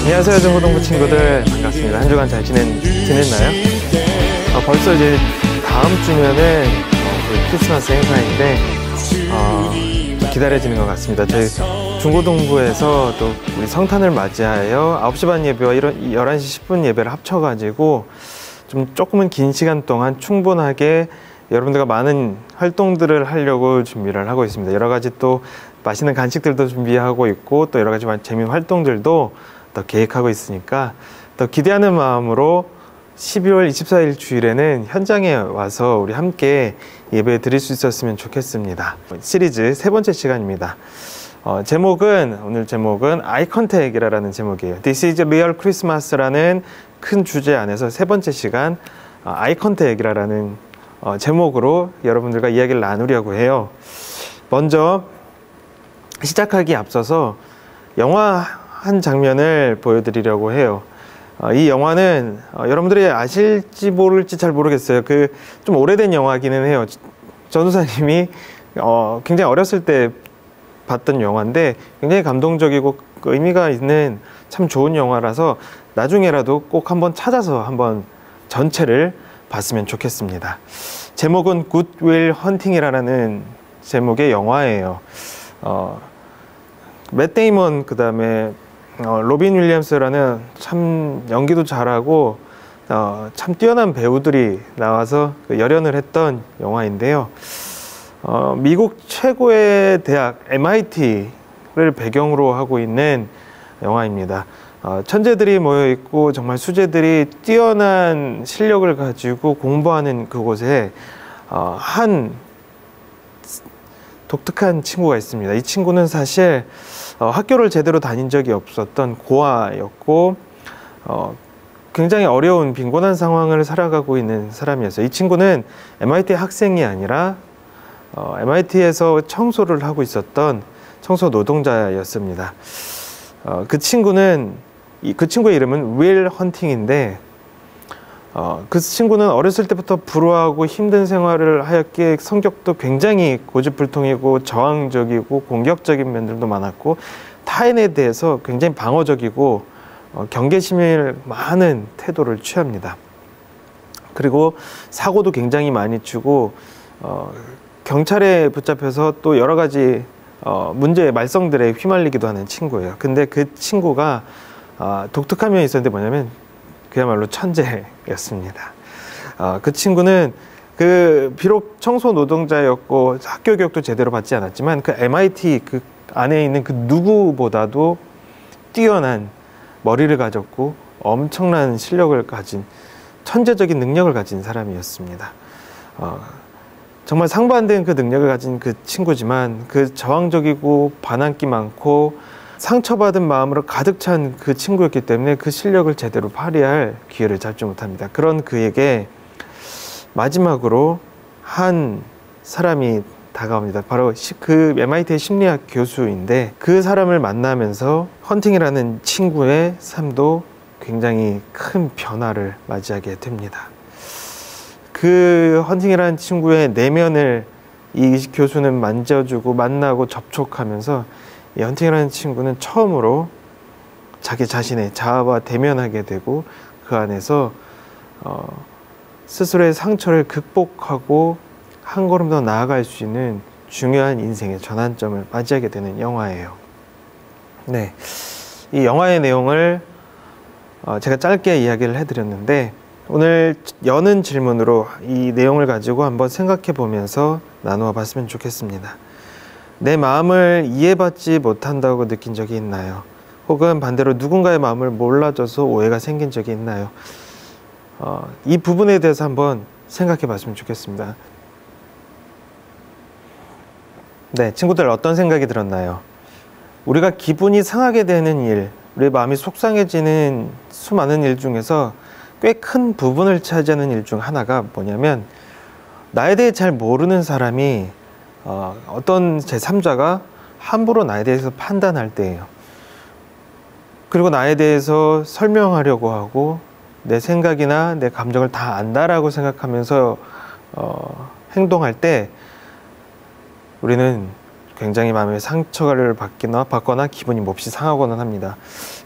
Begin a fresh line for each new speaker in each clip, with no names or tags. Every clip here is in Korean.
안녕하세요, 중고등부 친구들. 반갑습니다. 한 주간 잘 지냈나요? 벌써 이제 다음 주면은 크리스마스 행사인데 기다려지는 것 같습니다. 저희 중고등부에서 또 우리 성탄을 맞이하여 9시 반 예배와 11시 10분 예배를 합쳐가지고 조금은 긴 시간 동안 충분하게 여러분들과 많은 활동들을 하려고 준비를 하고 있습니다. 여러 가지 또 맛있는 간식들도 준비하고 있고 또 여러 가지 재미있는 활동들도 더 계획하고 있으니까 더 기대하는 마음으로 12월 24일 주일에는 현장에 와서 우리 함께 예배 드릴 수 있었으면 좋겠습니다. 시리즈 세 번째 시간입니다. 오늘 제목은 아이 컨택이라는 제목이에요. This is Real Christmas라는 큰 주제 안에서 세 번째 시간 아이 컨택이라는 제목으로 여러분들과 이야기를 나누려고 해요. 먼저 시작하기 앞서서 영화 한 장면을 보여드리려고 해요. 이 영화는 여러분들이 아실지 모를지 잘 모르겠어요. 좀 오래된 영화기는 해요. 전도사님이 굉장히 어렸을 때 봤던 영화인데 굉장히 감동적이고 의미가 있는 참 좋은 영화라서 나중에라도 꼭 한번 찾아서 한번 전체를 봤으면 좋겠습니다. 제목은 Good Will Hunting이라는 제목의 영화예요. 맷 데이먼 그다음에 로빈 윌리엄스라는 참 연기도 잘하고 참 뛰어난 배우들이 나와서 열연을 했던 영화인데요. 미국 최고의 대학 MIT를 배경으로 하고 있는 영화입니다. 천재들이 모여있고 정말 수재들이 뛰어난 실력을 가지고 공부하는 그곳에 한 독특한 친구가 있습니다. 이 친구는 사실 학교를 제대로 다닌 적이 없었던 고아였고 굉장히 어려운 빈곤한 상황을 살아가고 있는 사람이었어요. 이 친구는 MIT 학생이 아니라 MIT에서 청소를 하고 있었던 청소 노동자였습니다. 그 친구의 이름은 윌 헌팅인데 그 친구는 어렸을 때부터 불우하고 힘든 생활을 하였기에 성격도 굉장히 고집불통이고 저항적이고 공격적인 면들도 많았고 타인에 대해서 굉장히 방어적이고 경계심이 많은 태도를 취합니다. 그리고 사고도 굉장히 많이 치고 경찰에 붙잡혀서 또 여러 가지 문제의 말썽들에 휘말리기도 하는 친구예요. 근데 그 친구가 독특한 면이 있었는데 뭐냐면 그야말로 천재였습니다. 그 친구는 비록 청소 노동자였고 학교 교육도 제대로 받지 않았지만 그 MIT 그 안에 있는 그 누구보다도 뛰어난 머리를 가졌고 엄청난 실력을 가진 천재적인 능력을 가진 사람이었습니다. 정말 상반된 그 능력을 가진 그 친구지만 그 저항적이고 반항기 많고 상처받은 마음으로 가득 찬 그 친구였기 때문에 그 실력을 제대로 발휘할 기회를 잡지 못합니다. 그런 그에게 마지막으로 한 사람이 다가옵니다. 바로 그 MIT의 심리학 교수인데 그 사람을 만나면서 헌팅이라는 친구의 삶도 굉장히 큰 변화를 맞이하게 됩니다. 그 헌팅이라는 친구의 내면을 이 교수는 만져주고 만나고 접촉하면서 이 헌팅이라는 친구는 처음으로 자기 자신의 자아와 대면하게 되고 그 안에서 스스로의 상처를 극복하고 한 걸음 더 나아갈 수 있는 중요한 인생의 전환점을 맞이하게 되는 영화예요. 네, 이 영화의 내용을 제가 짧게 이야기를 해드렸는데 오늘 여는 질문으로 이 내용을 가지고 한번 생각해 보면서 나누어 봤으면 좋겠습니다. 내 마음을 이해받지 못한다고 느낀 적이 있나요? 혹은 반대로 누군가의 마음을 몰라줘서 오해가 생긴 적이 있나요? 이 부분에 대해서 한번 생각해 봤으면 좋겠습니다. 네, 친구들 어떤 생각이 들었나요? 우리가 기분이 상하게 되는 일, 우리 마음이 속상해지는 수많은 일 중에서 꽤 큰 부분을 차지하는 일 중 하나가 뭐냐면 나에 대해 잘 모르는 사람이 어떤 제3자가 함부로 나에 대해서 판단할 때예요. 그리고 나에 대해서 설명하려고 하고 내 생각이나 내 감정을 다 안다라고 생각하면서 행동할 때 우리는 굉장히 마음에 상처를 받거나 기분이 몹시 상하거나 합니다.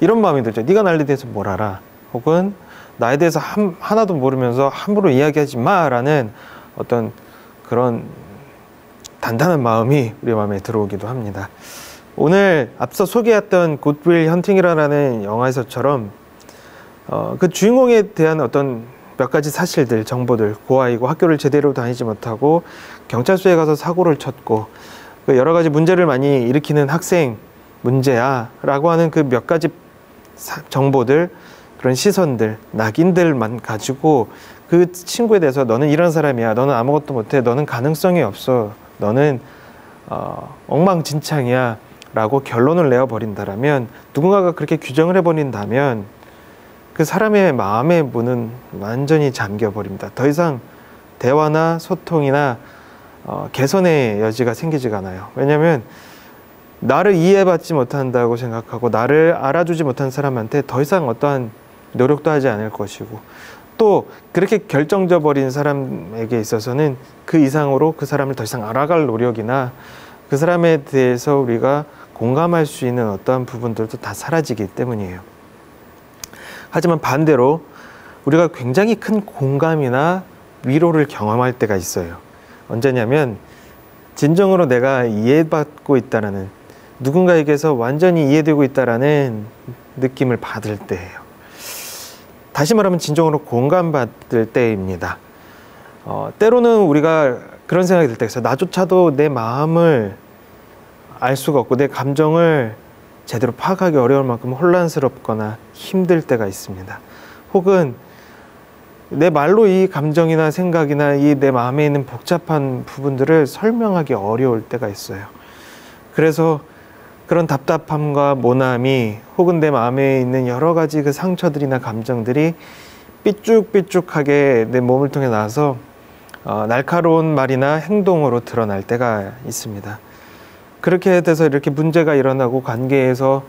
이런 마음이 들죠. 네가 나에 대해서 뭘 알아? 혹은 나에 대해서 하나도 모르면서 함부로 이야기하지 마라는 어떤 그런 단단한 마음이 우리 마음에 들어오기도 합니다. 오늘 앞서 소개했던 굿윌 헌팅이라는 영화에서처럼 그 주인공에 대한 어떤 몇 가지 사실들, 정보들, 고아이고 학교를 제대로 다니지 못하고 경찰서에 가서 사고를 쳤고 그 여러 가지 문제를 많이 일으키는 학생 문제야 라고 하는 그 몇 가지 정보들, 그런 시선들, 낙인들만 가지고 그 친구에 대해서 너는 이런 사람이야, 너는 아무것도 못해, 너는 가능성이 없어, 너는 엉망진창이야 라고 결론을 내어버린다라면, 누군가가 그렇게 규정을 해버린다면 그 사람의 마음의 문은 완전히 잠겨버립니다. 더 이상 대화나 소통이나 개선의 여지가 생기지가 않아요. 왜냐하면 나를 이해받지 못한다고 생각하고 나를 알아주지 못한 사람한테 더 이상 어떠한 노력도 하지 않을 것이고, 또 그렇게 결정져 버린 사람에게 있어서는 그 이상으로 그 사람을 더 이상 알아갈 노력이나 그 사람에 대해서 우리가 공감할 수 있는 어떠한 부분들도 다 사라지기 때문이에요. 하지만 반대로 우리가 굉장히 큰 공감이나 위로를 경험할 때가 있어요. 언제냐면 진정으로 내가 이해받고 있다라는, 누군가에게서 완전히 이해되고 있다라는 느낌을 받을 때예요. 다시 말하면 진정으로 공감받을 때입니다. 때로는 우리가 그런 생각이 들 때가 있어요. 나조차도 내 마음을 알 수가 없고 내 감정을 제대로 파악하기 어려울 만큼 혼란스럽거나 힘들 때가 있습니다. 혹은 내 말로 이 감정이나 생각이나 이 내 마음에 있는 복잡한 부분들을 설명하기 어려울 때가 있어요. 그래서 그런 답답함과 모함이, 혹은 내 마음에 있는 여러 가지 그 상처들이나 감정들이 삐쭉삐쭉하게 내 몸을 통해 나와서 날카로운 말이나 행동으로 드러날 때가 있습니다. 그렇게 돼서 이렇게 문제가 일어나고 관계에서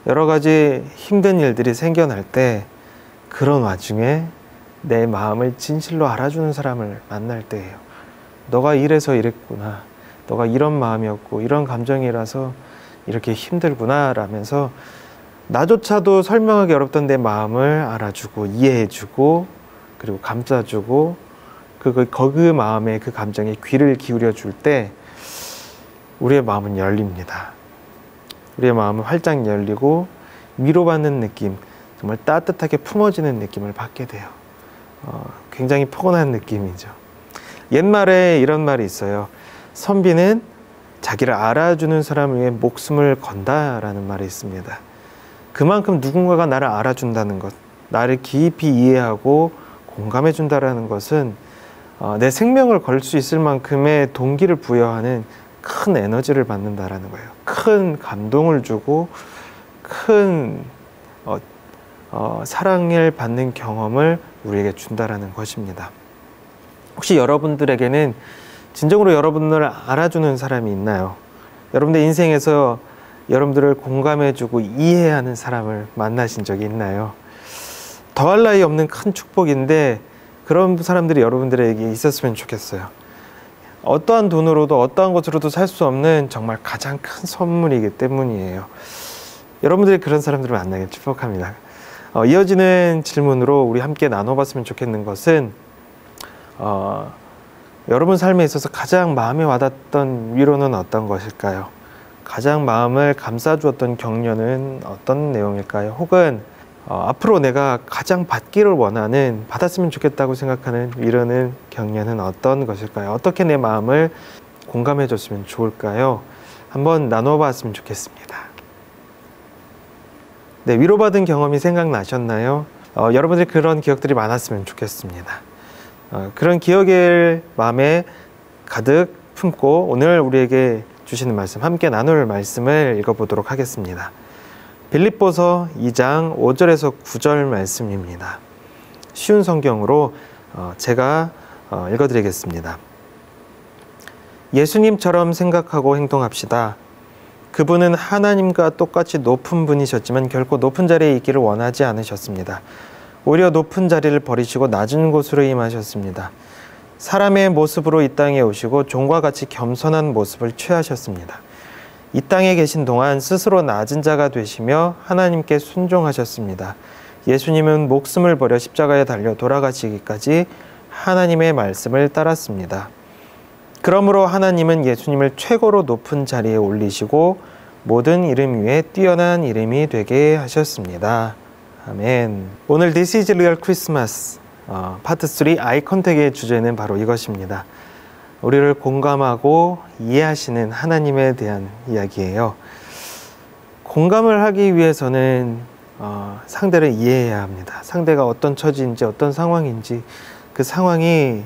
여러 가지 힘든 일들이 생겨날 때, 그런 와중에 내 마음을 진실로 알아주는 사람을 만날 때예요. 너가 이래서 이랬구나, 너가 이런 마음이었고 이런 감정이라서 이렇게 힘들구나 라면서 나조차도 설명하기 어렵던 내 마음을 알아주고 이해해주고 그리고 감싸주고 그 마음에, 그 감정에 귀를 기울여 줄 때 우리의 마음은 열립니다. 우리의 마음은 활짝 열리고 위로받는 느낌, 정말 따뜻하게 품어지는 느낌을 받게 돼요. 굉장히 포근한 느낌이죠. 옛말에 이런 말이 있어요. 선비는 자기를 알아주는 사람을 위해 목숨을 건다라는 말이 있습니다. 그만큼 누군가가 나를 알아준다는 것, 나를 깊이 이해하고 공감해 준다라는 것은 내 생명을 걸 수 있을 만큼의 동기를 부여하는 큰 에너지를 받는다라는 거예요. 큰 감동을 주고 큰 사랑을 받는 경험을 우리에게 준다라는 것입니다. 혹시 여러분들에게는 진정으로 여러분을 알아주는 사람이 있나요? 여러분들 인생에서 여러분들을 공감해주고 이해하는 사람을 만나신 적이 있나요? 더할 나위 없는 큰 축복인데 그런 사람들이 여러분들에게 있었으면 좋겠어요. 어떠한 돈으로도 어떠한 것으로도 살 수 없는 정말 가장 큰 선물이기 때문이에요. 여러분들이 그런 사람들을 만나길 축복합니다. 이어지는 질문으로 우리 함께 나눠봤으면 좋겠는 것은 여러분 삶에 있어서 가장 마음에 와닿던 위로는 어떤 것일까요? 가장 마음을 감싸주었던 격려는 어떤 내용일까요? 혹은 앞으로 내가 가장 받기를 원하는, 받았으면 좋겠다고 생각하는 위로는, 격려는 어떤 것일까요? 어떻게 내 마음을 공감해 줬으면 좋을까요? 한번 나눠봤으면 좋겠습니다. 네, 위로받은 경험이 생각나셨나요? 여러분들이 그런 기억들이 많았으면 좋겠습니다. 그런 기억을 마음에 가득 품고 오늘 우리에게 주시는 말씀, 함께 나눌 말씀을 읽어보도록 하겠습니다. 빌립보서 2장 5절에서 9절 말씀입니다. 쉬운 성경으로 제가 읽어드리겠습니다. 예수님처럼 생각하고 행동합시다. 그분은 하나님과 똑같이 높은 분이셨지만 결코 높은 자리에 있기를 원하지 않으셨습니다. 오히려 높은 자리를 버리시고 낮은 곳으로 임하셨습니다. 사람의 모습으로 이 땅에 오시고 종과 같이 겸손한 모습을 취하셨습니다. 이 땅에 계신 동안 스스로 낮은 자가 되시며 하나님께 순종하셨습니다. 예수님은 목숨을 버려 십자가에 달려 돌아가시기까지 하나님의 말씀을 따랐습니다. 그러므로 하나님은 예수님을 최고로 높은 자리에 올리시고 모든 이름 위에 뛰어난 이름이 되게 하셨습니다. 아멘. 오늘 This is Real Christmas 파트 3 아이 컨택의 주제는 바로 이것입니다. 우리를 공감하고 이해하시는 하나님에 대한 이야기예요. 공감을 하기 위해서는 상대를 이해해야 합니다. 상대가 어떤 처지인지 어떤 상황인지 그 상황이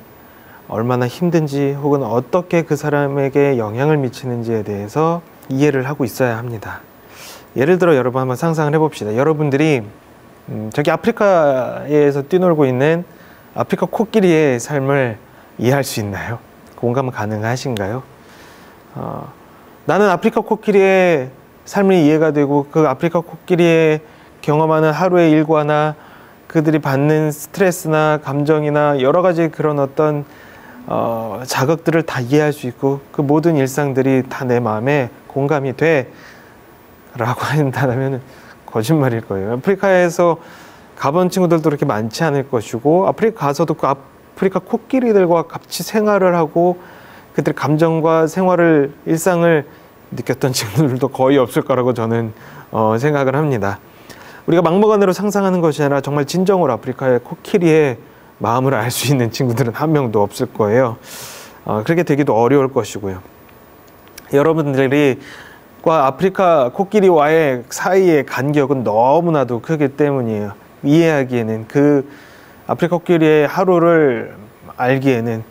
얼마나 힘든지 혹은 어떻게 그 사람에게 영향을 미치는지에 대해서 이해를 하고 있어야 합니다. 예를 들어 여러분 한번 상상을 해봅시다. 여러분들이 저기 아프리카에서 뛰놀고 있는 아프리카 코끼리의 삶을 이해할 수 있나요? 공감 가능하신가요? 나는 아프리카 코끼리의 삶이 이해가 되고 그 아프리카 코끼리의 경험하는 하루의 일과나 그들이 받는 스트레스나 감정이나 여러 가지 그런 어떤 자극들을 다 이해할 수 있고 그 모든 일상들이 다 내 마음에 공감이 돼 라고 한다면 거짓말일 거예요. 아프리카에서 가본 친구들도 그렇게 많지 않을 것이고 아프리카 가서도 그 아프리카 코끼리들과 같이 생활을 하고 그들의 감정과 생활을 일상을 느꼈던 친구들도 거의 없을 거라고 저는 생각을 합니다. 우리가 막무가내로 상상하는 것이 아니라 정말 진정으로 아프리카의 코끼리의 마음을 알 수 있는 친구들은 한 명도 없을 거예요. 그렇게 되기도 어려울 것이고요. 여러분들이 아프리카 코끼리와의 사이의 간격은 너무나도 크기 때문이에요. 이해하기에는 그 아프리카 코끼리의 하루를 알기에는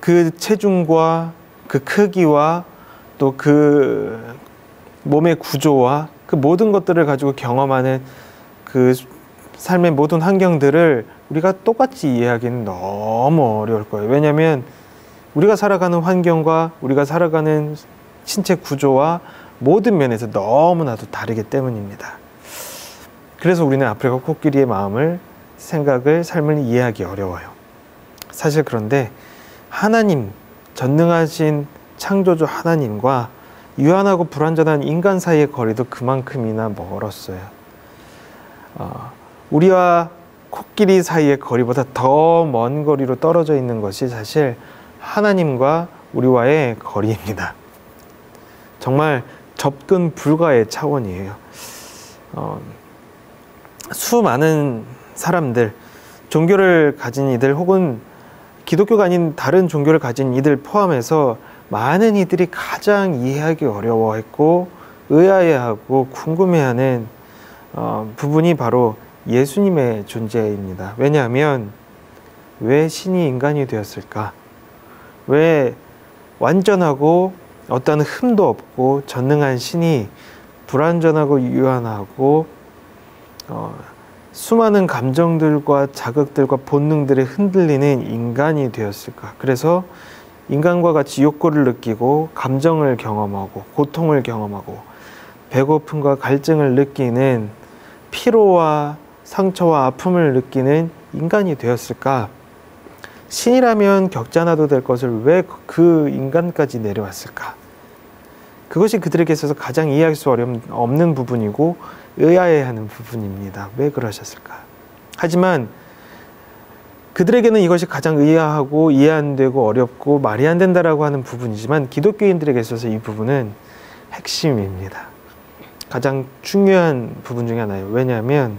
그 체중과 그 크기와 또 그 몸의 구조와 그 모든 것들을 가지고 경험하는 그 삶의 모든 환경들을 우리가 똑같이 이해하기는 너무 어려울 거예요. 왜냐하면 우리가 살아가는 환경과 우리가 살아가는 신체 구조와 모든 면에서 너무나도 다르기 때문입니다. 그래서 우리는 아프리카 코끼리의 마음을, 생각을, 삶을 이해하기 어려워요. 사실 그런데 하나님, 전능하신 창조주 하나님과 유한하고 불완전한 인간 사이의 거리도 그만큼이나 멀었어요. 우리와 코끼리 사이의 거리보다 더 먼 거리로 떨어져 있는 것이 사실 하나님과 우리와의 거리입니다. 정말 접근 불가의 차원이에요. 수많은 사람들, 종교를 가진 이들 혹은 기독교가 아닌 다른 종교를 가진 이들 포함해서 많은 이들이 가장 이해하기 어려워했고 의아해하고 궁금해하는 부분이 바로 예수님의 존재입니다. 왜냐하면 왜 신이 인간이 되었을까? 왜 완전하고 어떤 흠도 없고 전능한 신이 불완전하고 유한하고 수많은 감정들과 자극들과 본능들에 흔들리는 인간이 되었을까? 그래서 인간과 같이 욕구를 느끼고 감정을 경험하고 고통을 경험하고 배고픔과 갈증을 느끼는 피로와 상처와 아픔을 느끼는 인간이 되었을까? 신이라면 겪지 않아도 될 것을 왜 그 인간까지 내려왔을까? 그것이 그들에게 있어서 가장 이해할 수 없는 부분이고 의아해하는 부분입니다. 왜 그러셨을까? 하지만 그들에게는 이것이 가장 의아하고 이해 안 되고 어렵고 말이 안 된다라고 하는 부분이지만 기독교인들에게 있어서 이 부분은 핵심입니다. 가장 중요한 부분 중에 하나예요. 왜냐하면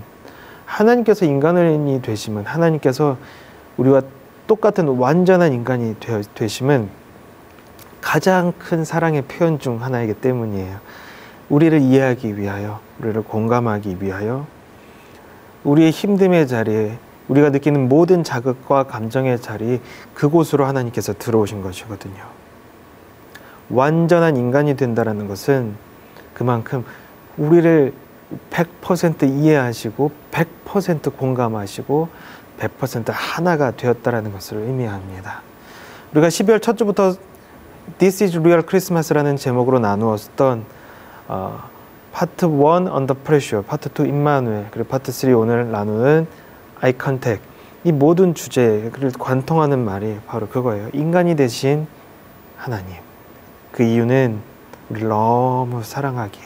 하나님께서 인간이 되심은, 하나님께서 우리와 똑같은 완전한 인간이 되심은 가장 큰 사랑의 표현 중 하나이기 때문이에요. 우리를 이해하기 위하여, 우리를 공감하기 위하여, 우리의 힘듦의 자리에, 우리가 느끼는 모든 자극과 감정의 자리, 그곳으로 하나님께서 들어오신 것이거든요. 완전한 인간이 된다는 것은 그만큼 우리를 100% 이해하시고 100% 공감하시고 100% 하나가 되었다는 것을 의미합니다. 우리가 12월 첫 주부터 This is Real Christmas라는 제목으로 나누었던 파트 1 Under Pressure, 파트 2 임마누엘, 그리고 파트 3 오늘 나누는 Eye Contact, 이 모든 주제를 관통하는 말이 바로 그거예요. 인간이 되신 하나님. 그 이유는 우리를 너무 사랑하기에,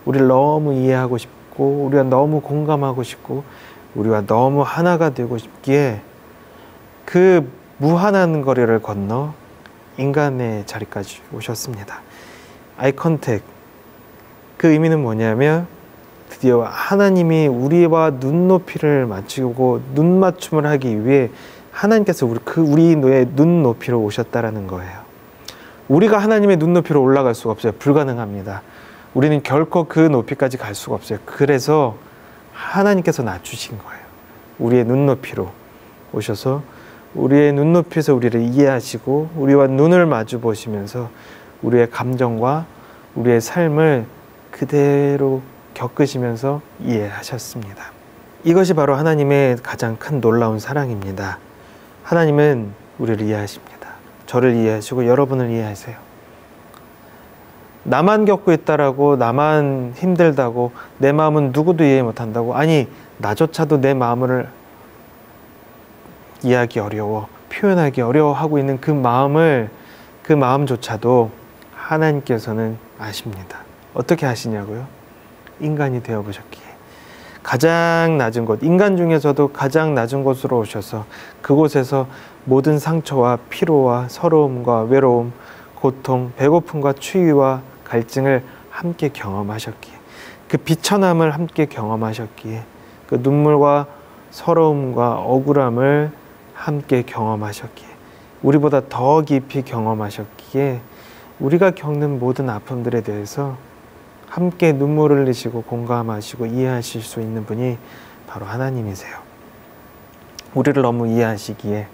우리를 너무 이해하고 싶고, 우리가 너무 공감하고 싶고, 우리와 너무 하나가 되고 싶기에 그 무한한 거리를 건너 인간의 자리까지 오셨습니다. 아이 컨택, 그 의미는 뭐냐면 드디어 하나님이 우리와 눈높이를 맞추고 눈맞춤을 하기 위해 하나님께서 우리의 눈높이로 오셨다라는 거예요. 우리가 하나님의 눈높이로 올라갈 수가 없어요. 불가능합니다. 우리는 결코 그 높이까지 갈 수가 없어요. 그래서 하나님께서 낮추신 거예요. 우리의 눈높이로 오셔서 우리의 눈높이에서 우리를 이해하시고 우리와 눈을 마주 보시면서 우리의 감정과 우리의 삶을 그대로 겪으시면서 이해하셨습니다. 이것이 바로 하나님의 가장 큰 놀라운 사랑입니다. 하나님은 우리를 이해하십니다. 저를 이해하시고 여러분을 이해하세요. 나만 겪고 있다라고, 나만 힘들다고, 내 마음은 누구도 이해 못한다고, 아니 나조차도 내 마음을 이해하기 어려워, 표현하기 어려워하고 있는 그 마음조차도 하나님께서는 아십니다. 어떻게 하시냐고요? 인간이 되어보셨기에 가장 낮은 곳, 인간 중에서도 가장 낮은 곳으로 오셔서 그곳에서 모든 상처와 피로와 서러움과 외로움, 고통, 배고픔과 추위와 갈증을 함께 경험하셨기에, 그 비천함을 함께 경험하셨기에, 그 눈물과 서러움과 억울함을 함께 경험하셨기에, 우리보다 더 깊이 경험하셨기에 우리가 겪는 모든 아픔들에 대해서 함께 눈물을 흘리시고 공감하시고 이해하실 수 있는 분이 바로 하나님이세요. 우리를 너무 이해하시기에,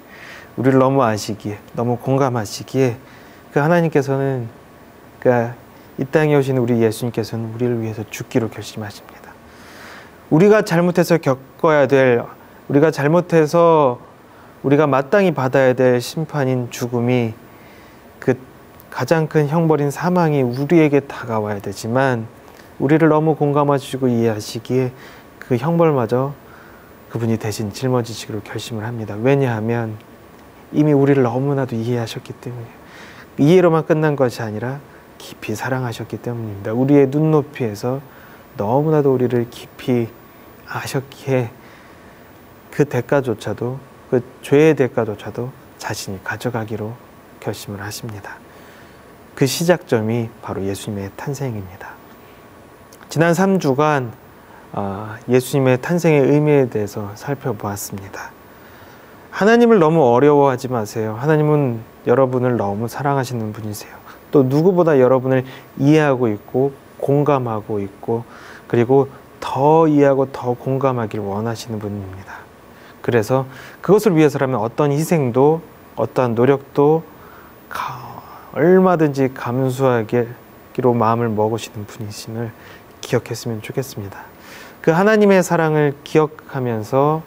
우리를 너무 아시기에, 너무 공감하시기에 그 하나님께서는, 이 땅에 오신 우리 예수님께서는 우리를 위해서 죽기로 결심하십니다. 우리가 잘못해서 겪어야 될, 우리가 잘못해서 우리가 마땅히 받아야 될 심판인 죽음이, 그 가장 큰 형벌인 사망이 우리에게 다가와야 되지만 우리를 너무 공감하시고 이해하시기에 그 형벌마저 그분이 대신 짊어지시기로 결심을 합니다. 왜냐하면 이미 우리를 너무나도 이해하셨기 때문이에요. 이해로만 끝난 것이 아니라 깊이 사랑하셨기 때문입니다. 우리의 눈높이에서 너무나도 우리를 깊이 아셨기에 그 대가조차도, 그 죄의 대가조차도 자신이 가져가기로 결심을 하십니다. 그 시작점이 바로 예수님의 탄생입니다. 지난 3주간 예수님의 탄생의 의미에 대해서 살펴보았습니다. 하나님을 너무 어려워하지 마세요. 하나님은 여러분을 너무 사랑하시는 분이세요. 또 누구보다 여러분을 이해하고 있고 공감하고 있고, 그리고 더 이해하고 더 공감하기를 원하시는 분입니다. 그래서 그것을 위해서라면 어떤 희생도, 어떠한 노력도 얼마든지 감수하기로 마음을 먹으시는 분이심을 기억했으면 좋겠습니다. 그 하나님의 사랑을 기억하면서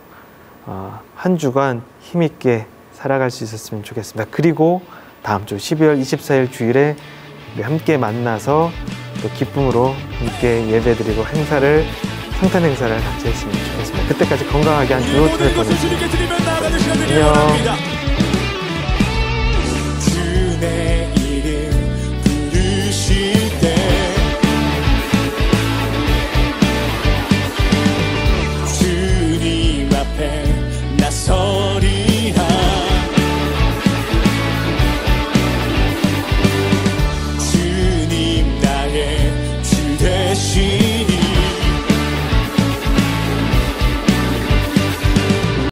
한 주간 힘있게 살아갈 수 있었으면 좋겠습니다. 그리고 다음 주 12월 24일 주일에 우리 함께 만나서 또 기쁨으로 함께 예배드리고 성탄 행사를 같이 했으면 좋겠습니다. 그때까지 건강하게 한 주 될 뻔했습니다. 안녕.